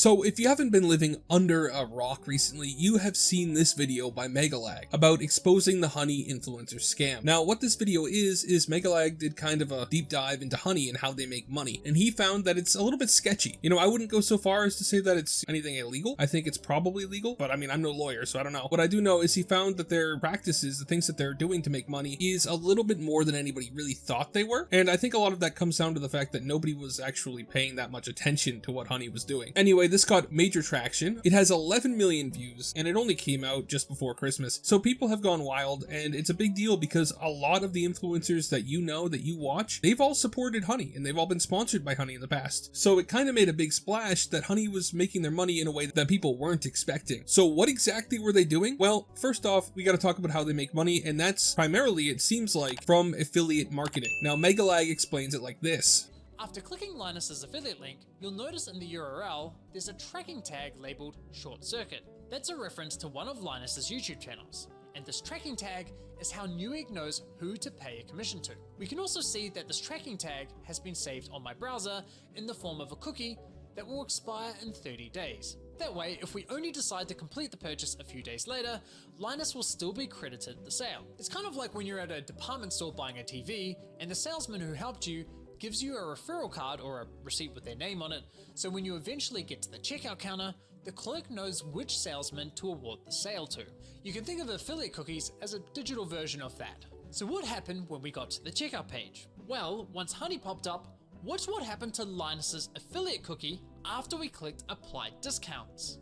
So if you haven't been living under a rock recently, you have seen this video by Megalag about exposing the honey influencer scam. Now what this video is Megalag did kind of a deep dive into honey and how they make money, and he found that it's a little bit sketchy. You know, I wouldn't go so far as to say that it's anything illegal. I think it's probably legal, but I mean, I'm no lawyer, so I don't know. What I do know is he found that their practices, the things that they're doing to make money, is a little bit more than anybody really thought they were, and I think a lot of that comes down to the fact that nobody was actually paying that much attention to what honey was doing. Anyway, this got major traction. It has 11 million views, and it only came out just before Christmas, so people have gone wild, and it's a big deal because a lot of the influencers that you know, that you watch, they've all supported honey, and they've all been sponsored by honey in the past. So it kind of made a big splash that honey was making their money in a way that people weren't expecting. So what exactly were they doing? Well, first off, we got to talk about how they make money, and that's primarily, it seems like, from affiliate marketing. Now, Megalag explains it like this. After clicking Linus's affiliate link, you'll notice in the URL, there's a tracking tag labeled Short Circuit. That's a reference to one of Linus's YouTube channels. And this tracking tag is how Newegg knows who to pay a commission to. We can also see that this tracking tag has been saved on my browser in the form of a cookie that will expire in 30 days. That way, if we only decide to complete the purchase a few days later, Linus will still be credited the sale. It's kind of like when you're at a department store buying a TV and the salesman who helped you gives you a referral card or a receipt with their name on it, so when you eventually get to the checkout counter, the clerk knows which salesman to award the sale to. You can think of affiliate cookies as a digital version of that. So what happened when we got to the checkout page? Well, once honey popped up, watch what happened to Linus's affiliate cookie after we clicked apply discounts.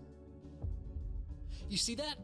You see that?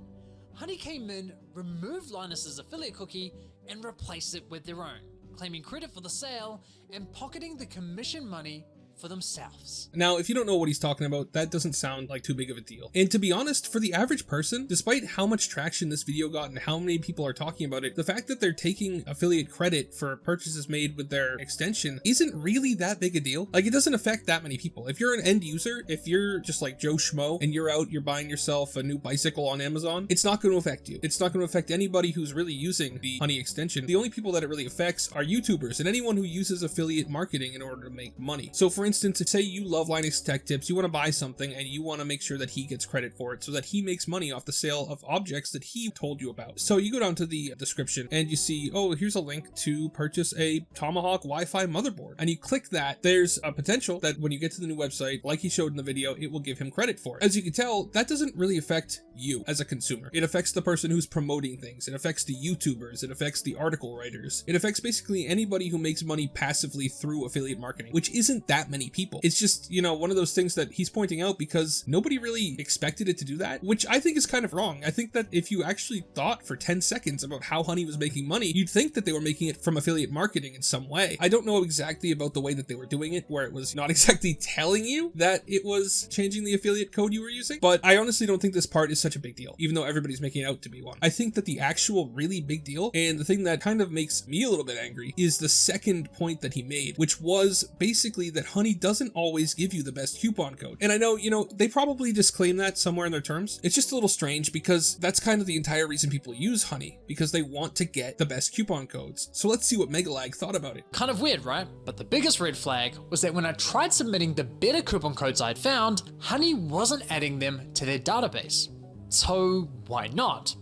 Honey came in, removed Linus's affiliate cookie, and replaced it with their own, claiming credit for the sale and pocketing the commission money for themselves. Now, if you don't know what he's talking about, that doesn't sound like too big of a deal. And to be honest, for the average person, despite how much traction this video got and how many people are talking about it, the fact that they're taking affiliate credit for purchases made with their extension isn't really that big a deal. Like, it doesn't affect that many people. If you're an end user, if you're just like Joe Schmo and you're buying yourself a new bicycle on Amazon, it's not going to affect you. It's not going to affect anybody who's really using the honey extension. The only people that it really affects are YouTubers and anyone who uses affiliate marketing in order to make money. So for instance, if say you love Linus Tech Tips, you want to buy something and you want to make sure that he gets credit for it so that he makes money off the sale of objects that he told you about. So you go down to the description and you see, oh, here's a link to purchase a Tomahawk Wi-Fi motherboard. And you click that, there's a potential that when you get to the new website, like he showed in the video, it will give him credit for it. As you can tell, that doesn't really affect you as a consumer. It affects the person who's promoting things. It affects the YouTubers. It affects the article writers. It affects basically anybody who makes money passively through affiliate marketing, which isn't that many people. It's just, you know, one of those things that he's pointing out because nobody really expected it to do that, which I think is kind of wrong. I think that if you actually thought for 10 seconds about how honey was making money, you'd think that they were making it from affiliate marketing in some way. I don't know exactly about the way that they were doing it, where it was not exactly telling you that it was changing the affiliate code you were using, but I honestly don't think this part is such a big deal, even though everybody's making it out to be one. I think that the actual really big deal, and the thing that kind of makes me a little bit angry, is the second point that he made, which was basically that honey doesn't always give you the best coupon code. And I know, you know, they probably disclaim that somewhere in their terms. It's just a little strange because that's kind of the entire reason people use honey, because they want to get the best coupon codes. So let's see what Megalag thought about it. Kind of weird, right? But the biggest red flag was that when I tried submitting the better coupon codes I'd found, honey wasn't adding them to their database. So why not?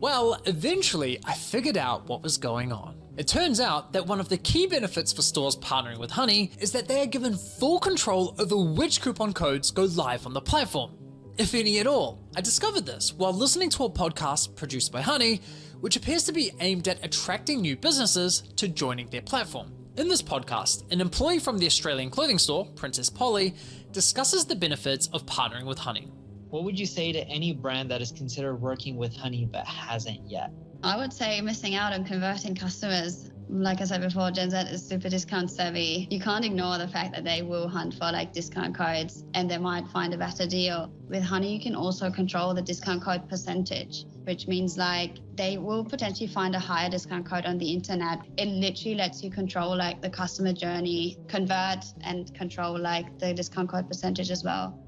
Well, eventually I figured out what was going on. It turns out that one of the key benefits for stores partnering with Honey is that they are given full control over which coupon codes go live on the platform, if any at all. I discovered this while listening to a podcast produced by Honey, which appears to be aimed at attracting new businesses to joining their platform. In this podcast, an employee from the Australian clothing store, Princess Polly, discusses the benefits of partnering with Honey. What would you say to any brand that is considered working with Honey but hasn't yet? I would say missing out on converting customers. Like I said before, Gen Z is super discount savvy. You can't ignore the fact that they will hunt for like discount codes and they might find a better deal. With Honey, you can also control the discount code percentage, which means like they will potentially find a higher discount code on the internet. It literally lets you control like the customer journey, convert and control like the discount code percentage as well.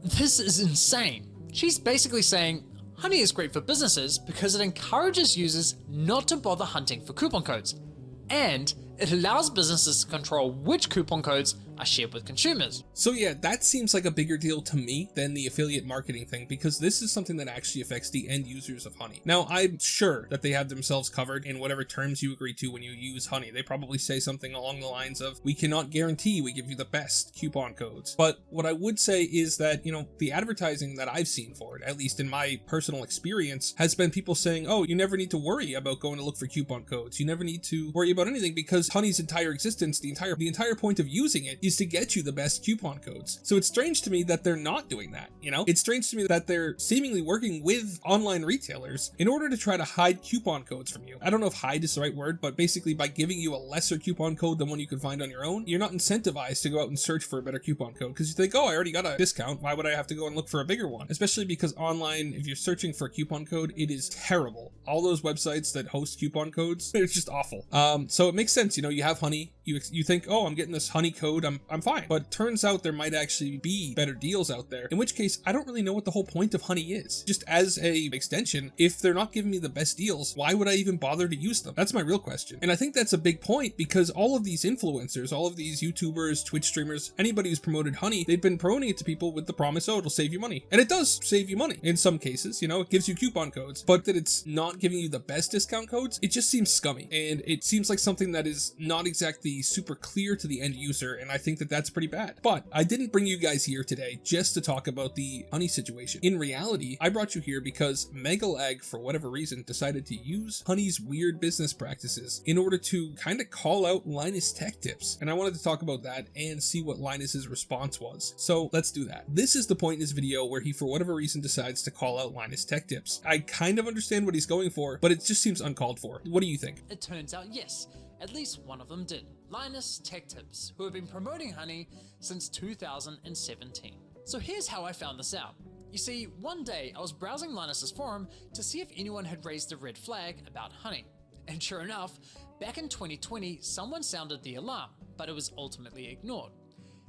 This is insane. She's basically saying, Honey is great for businesses because it encourages users not to bother hunting for coupon codes, and it allows businesses to control which coupon codes are shared with consumers. So yeah, that seems like a bigger deal to me than the affiliate marketing thing, because this is something that actually affects the end users of Honey. Now, I'm sure that they have themselves covered in whatever terms you agree to when you use Honey. They probably say something along the lines of, we cannot guarantee we give you the best coupon codes. But what I would say is that, you know, the advertising that I've seen for it, at least in my personal experience, has been people saying, oh, you never need to worry about going to look for coupon codes. You never need to worry about anything, because Honey's entire existence, the entire point of using it is to get you the best coupon codes. So it's strange to me that they're not doing that, you know? It's strange to me that they're seemingly working with online retailers in order to try to hide coupon codes from you. I don't know if hide is the right word, but basically by giving you a lesser coupon code than one you could find on your own, you're not incentivized to go out and search for a better coupon code, because you think, oh, I already got a discount, why would I have to go and look for a bigger one? Especially because online, if you're searching for a coupon code, it is terrible. All those websites that host coupon codes, it's just awful. So it makes sense, you know, you have Honey, you think, oh, I'm getting this Honey code, I'm fine. But turns out there might actually be better deals out there, in which case I don't really know what the whole point of Honey is. Just as a extension, if they're not giving me the best deals, why would I even bother to use them? That's my real question. And I think that's a big point, because all of these influencers, all of these YouTubers, Twitch streamers, anybody who's promoted Honey, they've been promoting it to people with the promise, oh, it'll save you money. And it does save you money in some cases, you know, it gives you coupon codes, but that it's not giving you the best discount codes, it just seems scummy. And it seems like something that is not exactly super clear to the end user, and I think that that's pretty bad. But I didn't bring you guys here today just to talk about the Honey situation. In reality, I brought you here because Megalag, for whatever reason, decided to use Honey's weird business practices in order to kind of call out Linus Tech Tips. And I wanted to talk about that and see what Linus's response was. So let's do that. This is the point in this video where he, for whatever reason, decides to call out Linus Tech Tips. I kind of understand what he's going for, but it just seems uncalled for. What do you think? It turns out, yes, at least one of them did. Linus Tech Tips, who have been promoting Honey since 2017. So here's how I found this out. You see, one day I was browsing Linus's forum to see if anyone had raised a red flag about Honey. And sure enough, back in 2020, someone sounded the alarm, but it was ultimately ignored.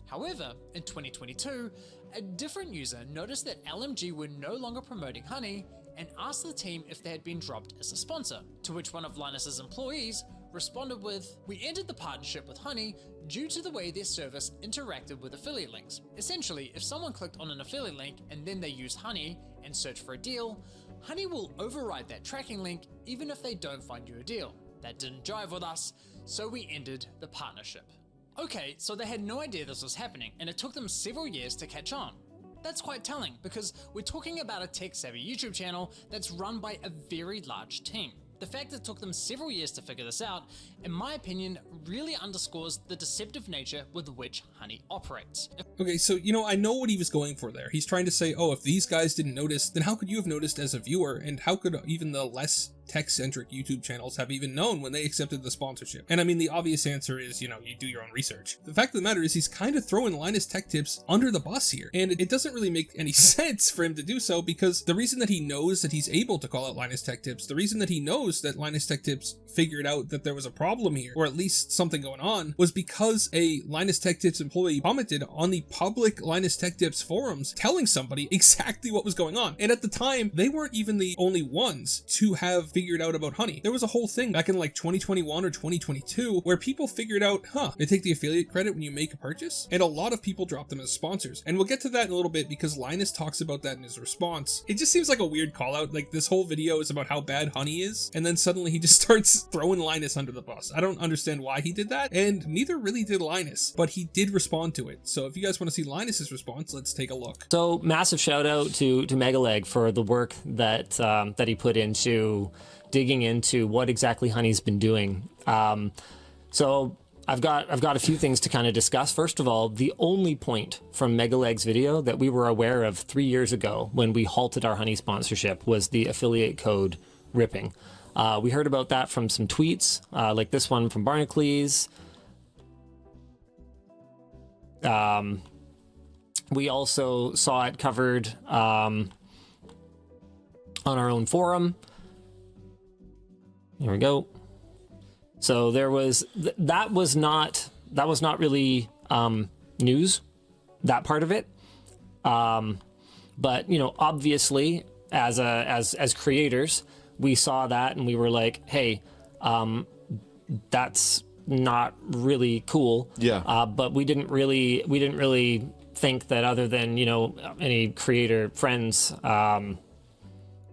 However, in 2022, a different user noticed that LMG were no longer promoting Honey and asked the team if they had been dropped as a sponsor, to which one of Linus's employees responded with, "We ended the partnership with Honey due to the way their service interacted with affiliate links. Essentially, if someone clicked on an affiliate link and then they use Honey and search for a deal, Honey will override that tracking link even if they don't find you a deal. That didn't jive with us, so we ended the partnership." Okay, so they had no idea this was happening, and it took them several years to catch on. That's quite telling, because we're talking about a tech-savvy YouTube channel that's run by a very large team. The fact that it took them several years to figure this out, in my opinion, really underscores the deceptive nature with which Honey operates. Okay, so, you know, I know what he was going for there. He's trying to say, oh, if these guys didn't notice, then how could you have noticed as a viewer, and how could even the less tech-centric YouTube channels have even known when they accepted the sponsorship? And I mean, the obvious answer is, you know, you do your own research. The fact of the matter is he's kind of throwing Linus Tech Tips under the bus here, and it doesn't really make any sense for him to do so, because the reason that he knows that he's able to call out Linus Tech Tips, the reason that he knows that Linus Tech Tips figured out that there was a problem here, or at least something going on, was because a Linus Tech Tips employee commented on the public Linus Tech Tips forums telling somebody exactly what was going on. And at the time, they weren't even the only ones to have figured out about Honey. There was a whole thing back in like 2021 or 2022 where people figured out, they take the affiliate credit when you make a purchase, and a lot of people drop them as sponsors. And we'll get to that in a little bit because Linus talks about that in his response. It just seems like a weird call out. Like, this whole video is about how bad Honey is, and then suddenly he just starts throwing Linus under the bus. I don't understand why he did that, and neither really did Linus, but he did respond to it. So if you guys want to see Linus's response, let's take a look. So massive shout out to Megalag for the work that that he put into digging into what exactly Honey's been doing. So I've got a few things to kind of discuss. First of all, the only point from Megalag's video that we were aware of 3 years ago when we halted our Honey sponsorship was the affiliate code ripping. We heard about that from some tweets, like this one from Barnacles. We also saw it covered on our own forum. Here we go. So there was that was not really news, that part of it. But you know, obviously, as creators, we saw that and we were like, hey, that's not really cool. Yeah. But we didn't really think that, other than, you know, any creator friends,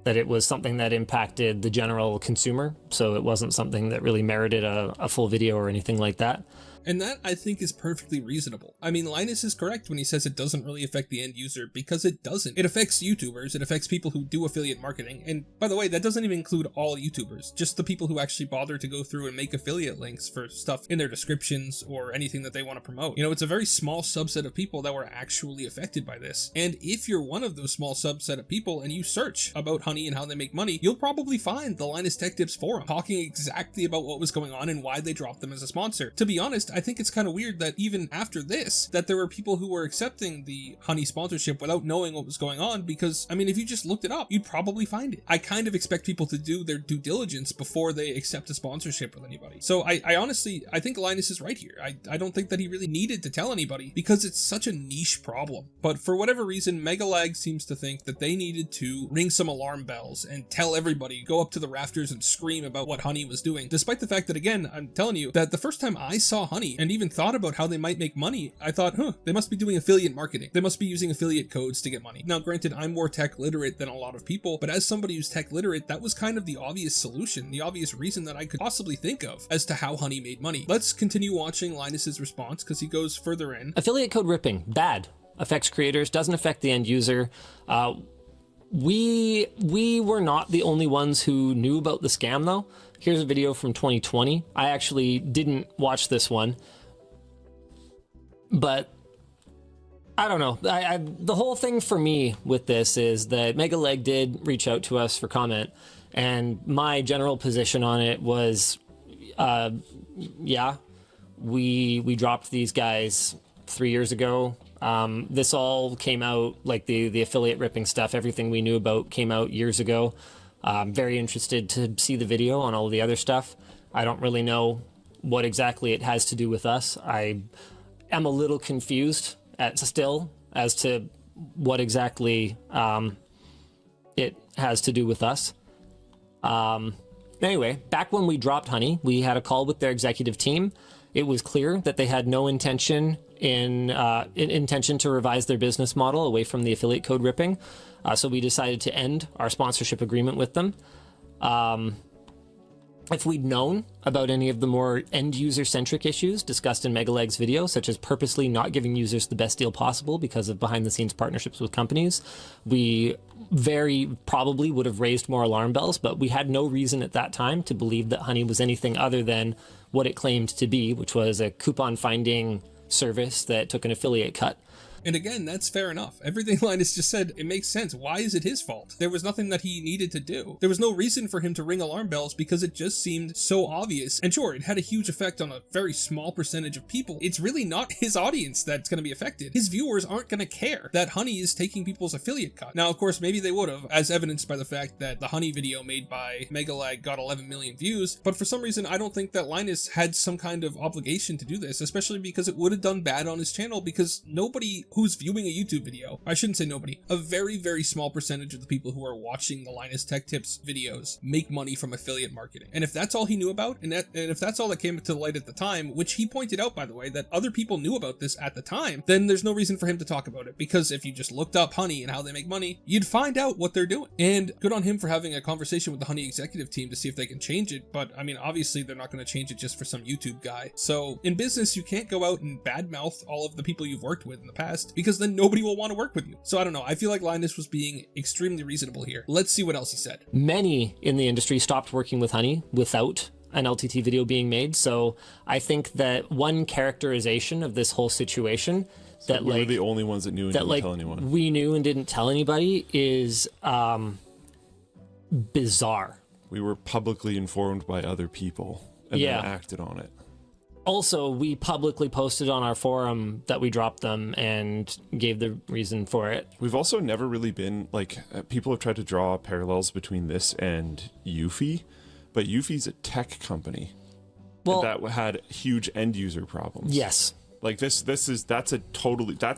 that it was something that impacted the general consumer. So it wasn't something that really merited a full video or anything like that. And that, I think, is perfectly reasonable. I mean, Linus is correct when he says it doesn't really affect the end user, because it doesn't. It affects YouTubers, it affects people who do affiliate marketing, and by the way, that doesn't even include all YouTubers, just the people who actually bother to go through and make affiliate links for stuff in their descriptions or anything that they want to promote. You know, it's a very small subset of people that were actually affected by this, and if you're one of those small subset of people and you search about Honey and how they make money, you'll probably find the Linus Tech Tips forum talking exactly about what was going on and why they dropped them as a sponsor. To be honest, I think it's kind of weird that even after this, that there were people who were accepting the Honey sponsorship without knowing what was going on, because, I mean, if you just looked it up, you'd probably find it. I kind of expect people to do their due diligence before they accept a sponsorship with anybody. So I honestly, I think Linus is right here. I don't think that he really needed to tell anybody, because it's such a niche problem. But for whatever reason, Megalag seems to think that they needed to ring some alarm bells and tell everybody, go up to the rafters and scream about what Honey was doing, despite the fact that, again, I'm telling you that the first time I saw Honey and even thought about how they might make money, I thought, they must be doing affiliate marketing. They must be using affiliate codes to get money. Now, granted, I'm more tech literate than a lot of people, but as somebody who's tech literate, that was kind of the obvious solution, the obvious reason that I could possibly think of as to how Honey made money. Let's continue watching Linus's response, because he goes further in. Affiliate code ripping, bad. Affects creators, doesn't affect the end user. We were not the only ones who knew about the scam, though. Here's a video from 2020. I actually didn't watch this one, but I don't know. The whole thing for me with this is that Megalag did reach out to us for comment, and my general position on it was, yeah, we dropped these guys 3 years ago. This all came out, like the affiliate ripping stuff, everything we knew about came out years ago. I'm very interested to see the video on all of the other stuff. I don't really know what exactly it has to do with us. I am a little confused still as to what exactly it has to do with us. Anyway, back when we dropped Honey, we had a call with their executive team. It was clear that they had no intention to revise their business model away from the affiliate code ripping. So we decided to end our sponsorship agreement with them. If we'd known about any of the more end-user centric issues discussed in Megalag's video, such as purposely not giving users the best deal possible because of behind-the-scenes partnerships with companies, we very probably would have raised more alarm bells, but we had no reason at that time to believe that Honey was anything other than what it claimed to be, which was a coupon finding service that took an affiliate cut. And again, that's fair enough. Everything Linus just said, it makes sense. Why is it his fault? There was nothing that he needed to do. There was no reason for him to ring alarm bells, because it just seemed so obvious. And sure, it had a huge effect on a very small percentage of people. It's really not his audience that's going to be affected. His viewers aren't going to care that Honey is taking people's affiliate cut. Now, of course, maybe they would have, as evidenced by the fact that the Honey video made by Megalag got 11 million views. But for some reason, I don't think that Linus had some kind of obligation to do this, especially because it would have done bad on his channel, because nobody who's viewing a YouTube video, I shouldn't say nobody, a very, very small percentage of the people who are watching the Linus Tech Tips videos make money from affiliate marketing. And if that's all he knew about, and if that's all that came to light at the time, which he pointed out, by the way, that other people knew about this at the time, then there's no reason for him to talk about it, because if you just looked up Honey and how they make money, you'd find out what they're doing. And good on him for having a conversation with the Honey executive team to see if they can change it, but I mean, obviously they're not going to change it just for some YouTube guy. So in business, you can't go out and badmouth all of the people you've worked with in the past, because then nobody will want to work with you. So I don't know. I feel like Linus was being extremely reasonable here. Let's see what else he said. Many in the industry stopped working with Honey without an LTT video being made. So I think that one characterization of this whole situation, so that we were the only ones that knew and didn't tell anyone. We knew and didn't tell anybody, is bizarre. We were publicly informed by other people and then acted on it. Also, we publicly posted on our forum that we dropped them and gave the reason for it. We've also never really been, like, people have tried to draw parallels between this and Eufy, but Eufy's a tech company. Well, that had huge end user problems. Yes. Like that's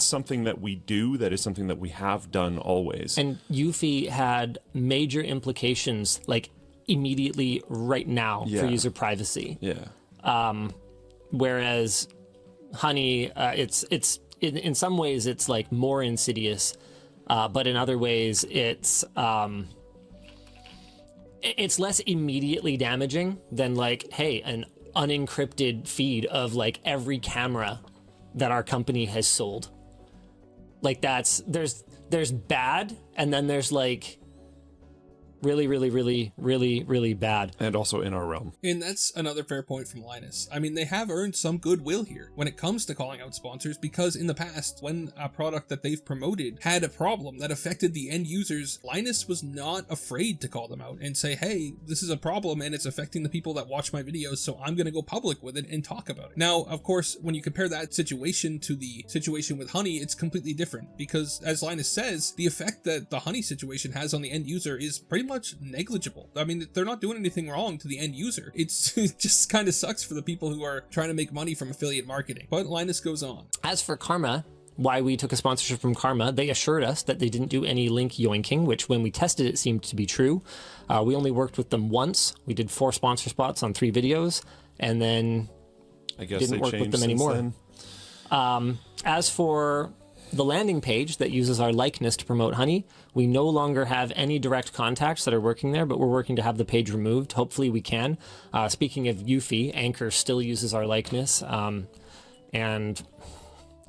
something that we do, that is something that we have done always. And Eufy had major implications, like immediately right now, for user privacy. Yeah. Whereas honey, it's in some ways it's like more insidious, but in other ways it's less immediately damaging than like, hey, an unencrypted feed of like every camera that our company has sold. Like there's bad, and then there's like really bad. And also in our realm. And that's another fair point from Linus. I mean, they have earned some goodwill here when it comes to calling out sponsors, because in the past, when a product that they've promoted had a problem that affected the end users, Linus was not afraid to call them out and say, hey, this is a problem and it's affecting the people that watch my videos, so I'm going to go public with it and talk about it. Now, of course, when you compare that situation to the situation with honey, it's completely different, because as Linus says, the effect that the honey situation has on the end user is pretty much negligible. I mean, they're not doing anything wrong to the end user. It just kind of sucks for the people who are trying to make money from affiliate marketing. But Linus goes on. As for Karma, why we took a sponsorship from Karma, they assured us that they didn't do any link yoinking, which when we tested it seemed to be true. We only worked with them once. We did 4 sponsor spots on 3 videos, and then I guess didn't they work changed with them since anymore. then. As for the landing page that uses our likeness to promote honey, we no longer have any direct contacts that are working there, but we're working to have the page removed. Hopefully we can. Speaking of Eufy, Anchor still uses our likeness. And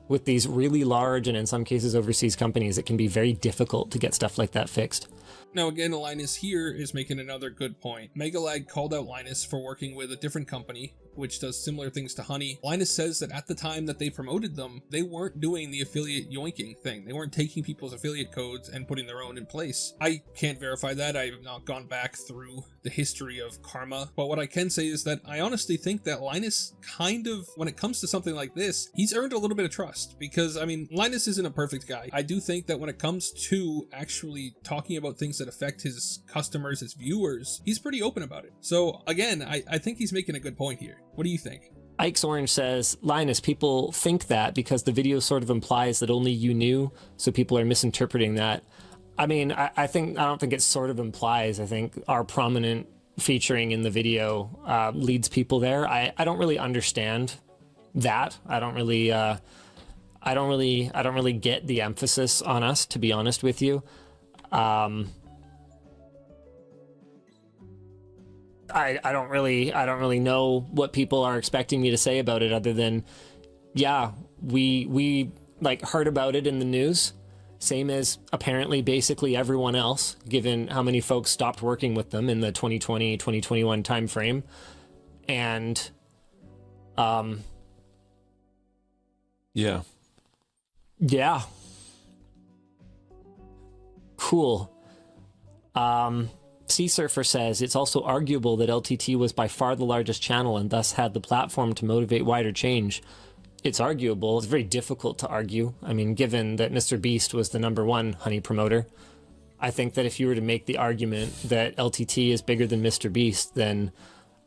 with these really large and in some cases overseas companies, it can be very difficult to get stuff like that fixed. Now again, Linus here is making another good point. Megalag called out Linus for working with a different company, which does similar things to Honey. Linus says that at the time that they promoted them, they weren't doing the affiliate yoinking thing. They weren't taking people's affiliate codes and putting their own in place. I can't verify that. I have not gone back through the history of Karma, but what I can say is that I honestly think that Linus kind of, when it comes to something like this, he's earned a little bit of trust, because I mean, Linus isn't a perfect guy. I do think that when it comes to actually talking about things that affect his customers, his viewers, he's pretty open about it. So again, I think he's making a good point here. What do you think? Ike's Orange says, Linus, people think that because the video sort of implies that only you knew, so people are misinterpreting that. I mean, I don't think it sort of implies. I think our prominent featuring in the video leads people there. I don't really understand that. I don't really get the emphasis on us, to be honest with you. I don't really know what people are expecting me to say about it, other than, yeah, we like heard about it in the news, same as apparently basically everyone else, given how many folks stopped working with them in the 2020-2021 timeframe. And yeah. Cool. Sea Surfer says, it's also arguable that LTT was by far the largest channel and thus had the platform to motivate wider change. It's arguable. It's very difficult to argue. I mean, given that Mr. Beast was the #1 honey promoter, I think that if you were to make the argument that LTT is bigger than Mr. Beast, then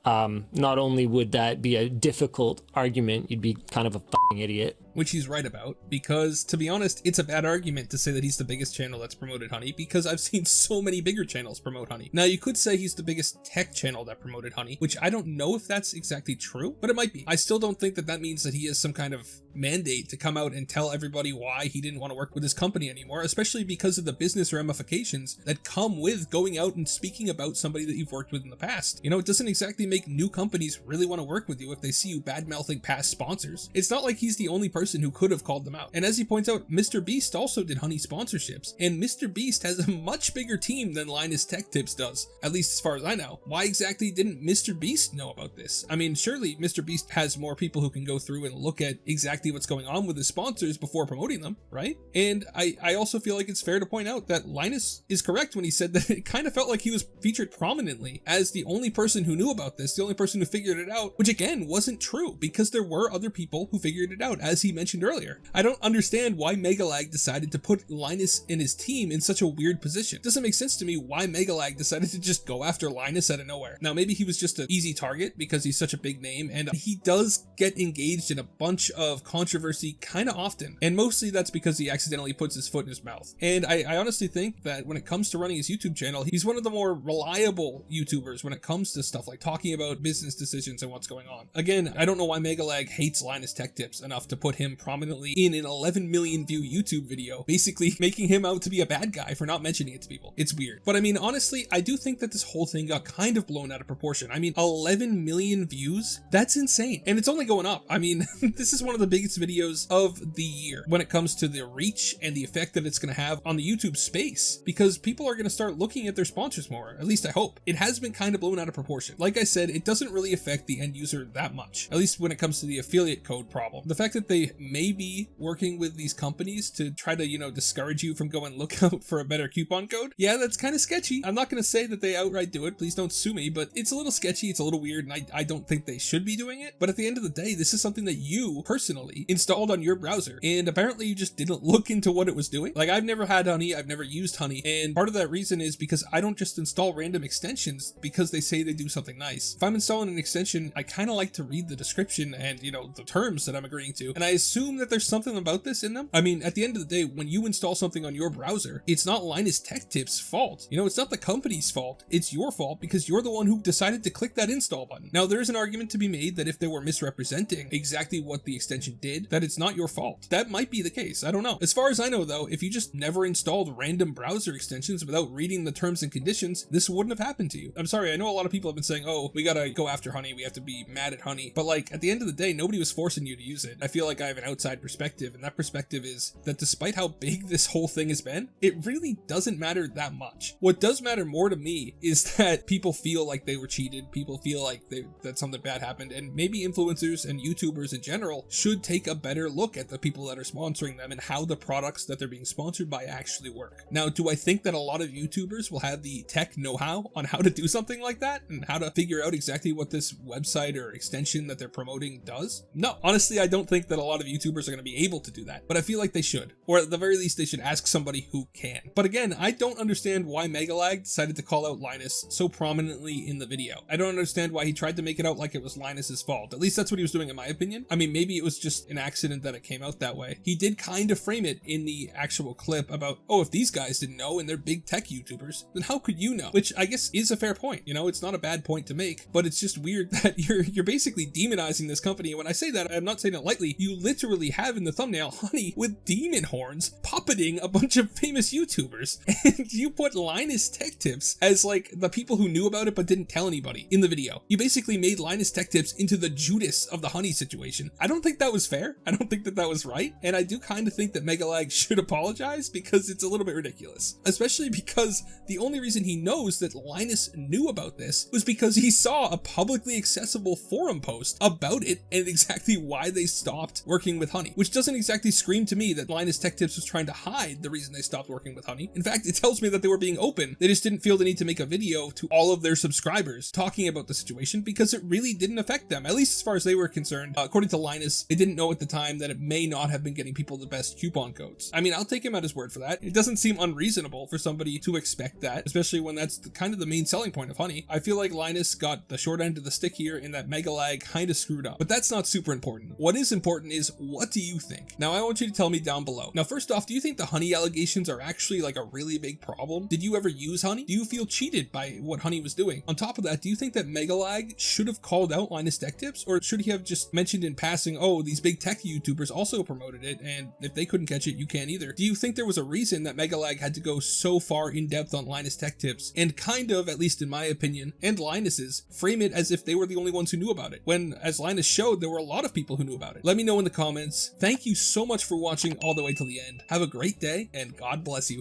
not only would that be a difficult argument, you'd be kind of a fucking idiot. Which he's right about, because to be honest, it's a bad argument to say that he's the biggest channel that's promoted honey, because I've seen so many bigger channels promote honey. Now, you could say he's the biggest tech channel that promoted honey, which I don't know if that's exactly true, but it might be. I still don't think that that means that he has some kind of mandate to come out and tell everybody why he didn't want to work with his company anymore, especially because of the business ramifications that come with going out and speaking about somebody that you've worked with in the past. You know, it doesn't exactly make new companies really want to work with you if they see you bad-mouthing past sponsors. It's not like he's the only person who could have called them out. And as he points out, Mr. Beast also did honey sponsorships, and Mr. Beast has a much bigger team than Linus Tech Tips does, at least as far as I know. Why exactly didn't Mr. Beast know about this? I mean, surely Mr. Beast has more people who can go through and look at exactly what's going on with his sponsors before promoting them, right? And I also feel like it's fair to point out that Linus is correct when he said that it kind of felt like he was featured prominently as the only person who knew about this, the only person who figured it out, which again wasn't true, because there were other people who figured it out, as he mentioned earlier. I don't understand why Megalag decided to put Linus and his team in such a weird position. It doesn't make sense to me why Megalag decided to just go after Linus out of nowhere. Now, maybe he was just an easy target because he's such a big name, and he does get engaged in a bunch of controversy kind of often, and mostly that's because he accidentally puts his foot in his mouth. And I honestly think that when it comes to running his YouTube channel, he's one of the more reliable YouTubers when it comes to stuff like talking about business decisions and what's going on. Again, I don't know why Megalag hates Linus Tech Tips enough to put him prominently in an 11 million view YouTube video, basically making him out to be a bad guy for not mentioning it to people. It's weird. But I mean, honestly, I do think that this whole thing got kind of blown out of proportion. I mean, 11 million views? That's insane. And it's only going up. I mean, this is one of the biggest videos of the year when it comes to the reach and the effect that it's going to have on the YouTube space, because people are going to start looking at their sponsors more. At least I hope. It has been kind of blown out of proportion. Like I said, it doesn't really affect the end user that much, at least when it comes to the affiliate code problem. The fact that they may be working with these companies to try to, you know, discourage you from going look out for a better coupon code, yeah, that's kind of sketchy. I'm not going to say that they outright do it. Please don't sue me, but it's a little sketchy. It's a little weird, and I don't think they should be doing it. But at the end of the day, this is something that you personally installed on your browser, and apparently you just didn't look into what it was doing. Like, I've never had Honey. I've never used Honey, and part of that reason is because I don't just install random extensions because they say they do something nice. If I'm installing an extension, I kind of like to read the description and, you know, the terms that I'm agreeing to, and I assume that there's something about this in them. I mean, at the end of the day, when you install something on your browser, it's not Linus Tech Tips' fault. You know, it's not the company's fault. It's your fault because you're the one who decided to click that install button. Now, there's an argument to be made that if they were misrepresenting exactly what the extension did, that it's not your fault. That might be the case. I don't know. As far as I know, though, if you just never installed random browser extensions without reading the terms and conditions, this wouldn't have happened to you. I'm sorry. I know a lot of people have been saying, oh, we gotta go after Honey. We have to be mad at Honey. But like, at the end of the day, nobody was forcing you to use it. I feel like I have an outside perspective, and that perspective is that despite how big this whole thing has been, it really doesn't matter that much. What does matter more to me is that people feel like they were cheated. People feel like that something bad happened, and maybe influencers and YouTubers in general should take a better look at the people that are sponsoring them and how the products that they're being sponsored by actually work. Now, do I think that a lot of YouTubers will have the tech know-how on how to do something like that and how to figure out exactly what this website or extension that they're promoting does? No, honestly, I don't think that a lot of YouTubers are going to be able to do that, but I feel like they should, or at the very least, they should ask somebody who can. But again, I don't understand why Megalag decided to call out Linus so prominently in the video. I don't understand why he tried to make it out like it was Linus's fault. At least that's what he was doing in my opinion. I mean, maybe it was just an accident that it came out that way. He did kind of frame it in the actual clip about, oh, if these guys didn't know and they're big tech YouTubers, then how could you know? Which I guess is a fair point. You know, it's not a bad point to make, but it's just weird that you're basically demonizing this company. And when I say that, I'm not saying it lightly. You literally have in the thumbnail Honey with demon horns puppeting a bunch of famous YouTubers, and you put Linus Tech Tips as like the people who knew about it but didn't tell anybody in the video. You basically made Linus Tech Tips into the Judas of the Honey situation. I don't think that was fair. I don't think that that was right, and I do kind of think that Megalag should apologize because it's a little bit ridiculous, especially because the only reason he knows that Linus knew about this was because he saw a publicly accessible forum post about it and exactly why they stopped working with Honey, which doesn't exactly scream to me that Linus Tech Tips was trying to hide the reason they stopped working with Honey. In fact, it tells me that they were being open. They just didn't feel the need to make a video to all of their subscribers talking about the situation because it really didn't affect them, at least as far as they were concerned. According to Linus, they didn't know at the time that it may not have been getting people the best coupon codes. I mean, I'll take him at his word for that. It doesn't seem unreasonable for somebody to expect that, especially when that's kind of the main selling point of Honey. I feel like Linus got the short end of the stick here in that Megalag kind of screwed up, but that's not super important. What is important is, what do you think? Now, I want you to tell me down below. Now, first off, do you think the Honey allegations are actually like a really big problem? Did you ever use Honey? Do you feel cheated by what Honey was doing? On top of that, do you think that Megalag should have called out Linus Tech Tips, or should he have just mentioned in passing, oh, these big tech YouTubers also promoted it, and if they couldn't catch it, you can't either? Do you think there was a reason that Megalag had to go so far in depth on Linus Tech Tips and kind of, at least in my opinion, and Linus's, frame it as if they were the only ones who knew about it, when, as Linus showed, there were a lot of people who knew about it? Let me know in the comments. Thank you so much for watching all the way till the end. Have a great day, and God bless you.